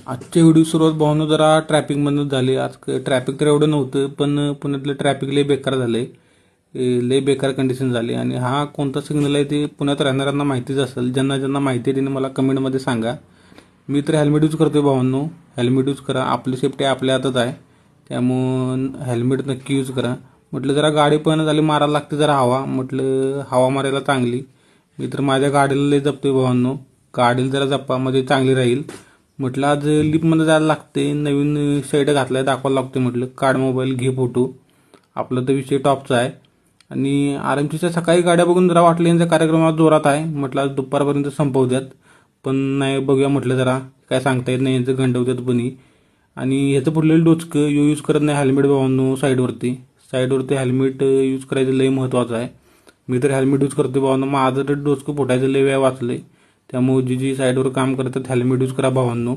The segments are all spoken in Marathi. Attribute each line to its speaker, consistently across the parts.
Speaker 1: आजची व्हिडिओ सुरुवात भावना जरा ट्रॅफिकमधून झाली. आज ट्रॅफिक तर एवढं नव्हतं, पण पुण्यातलं ट्रॅफिक लय बेकार झालंय. लय बेकार कंडिशन झाली. आणि हा कोणता सिग्नल आहे ते पुण्यात राहणाऱ्यांना माहितीच असेल. ज्यांना ज्यांना माहिती आहे त्यांनी मला कमेंटमध्ये सांगा. मी तर हेल्मेट यूज करतोय भावांनो. हेल्मेट यूज करा, आपली सेफ्टी आपल्या हातात आहे. त्यामुळं हेल्मेट नक्की यूज करा. म्हटलं जरा गाडी पण झाली मारायला लागते जरा हवा. म्हटलं हवा मारायला चांगली. मी तर माझ्या गाडीला लय जपतोय भावांनो. गाडीला जरा जपामध्ये चांगली राहील. म्हटलं आज लिफ्टमध्ये जायला लागते. नवीन शर्ट घातलाय दाखवायला लागते. म्हटलं काढ मोबाईल, घे फोटो. आपला तर विषय टॉपचा आहे. आणि आरएमसीच्या सकाळी गाड्या बघून जरा वाटलं यांचा कार्यक्रम आज जोरात आहे. म्हटलं आज दुपारपर्यंत संपवत्यात. पण नाही, बघूया म्हटलं जरा. काय सांगता येत नाही, यांचं गंडवत्यात पणी. आणि ह्याचं पुढलेलं डोचकं यूज करत नाही हेल्मेट भावांनो. साईडवरती हेल्मेट यूज करायचं लय महत्त्वाचं आहे. मी तर हेल्मेट यूज करतो भावांनो. माझं तर डोचकं फुटायचं लय वेळ वाचलंय. त्यामुळे जी साईडवर काम करतात हेल्मेट यूज करा भावांनो.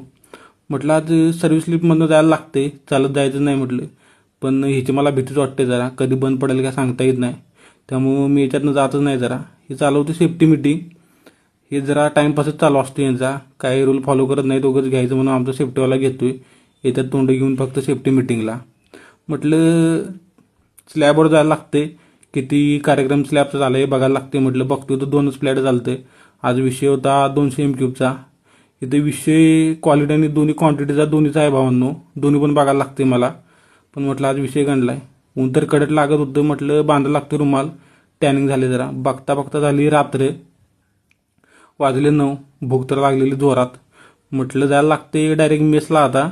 Speaker 1: म्हटलं आज सर्व्हिस लिफ्टमधनं जायला लागते, चालत जायचं नाही म्हटलं. पण ह्याची मला भीतीच वाटते जरा. कधी बंद पडेल काय सांगता येत नाही. त्यामुळं मी याच्यातनं जातच नाही जरा. हे चालवते सेफ्टी मीटिंग. हे जरा टाईमपासच चालू असतो यांचा. काही रूल फॉलो करत नाही. दोघंच घ्यायचं म्हणून आमचा सेफ्टीवाला घेतोय. येतात तोंड घेऊन फक्त सेफ्टी मीटिंगला. म्हटलं स्लॅबवर जायला लागते. किती कार्यक्रम स्लॅबचा झाला हे बघायला लागते. म्हटलं बघतोय तर 2च फ्लॅट चालतंय. आज विषय होता 200 M3चा. इथे विषय क्वालिटी आणि दोन्ही क्वांटिटीचा दोन्हीचा आहे भावांनो. दोन्ही पण बघायला लागते मला. पण म्हटलं आज विषय गणलाय. ऊन तर कडक लागत होतं. म्हटलं बांधायला लागते रुमाल. टॅनिंग झाले जरा. बघता बघता झाली रात्र. वाजले 9. भूक तर लागलेली जोरात. म्हटलं जायला लागते डायरेक्ट मेसला आता.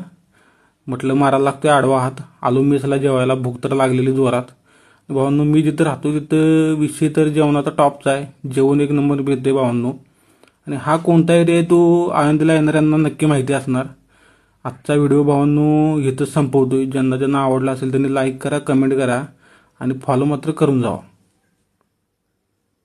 Speaker 1: म्हटलं मारायला लागतोय आडवा हात. आलो मेसला जेवायला. भूक तर लागलेली जोरात. भावांनो मी जिथं राहतो तिथं विषय तर जेवणाचा टॉपचा आहे. जेवण एक नंबर भेटते भावांनो. आणि हा कोणता एरिया आहे तो आळंदीला येणाऱ्यांना नक्की माहिती असणार. आजचा व्हिडिओ भावांनो इथंच संपवतोय. ज्यांना ज्यांना आवडला असेल त्यांनी लाईक करा, कमेंट करा आणि फॉलो मात्र करून जावा.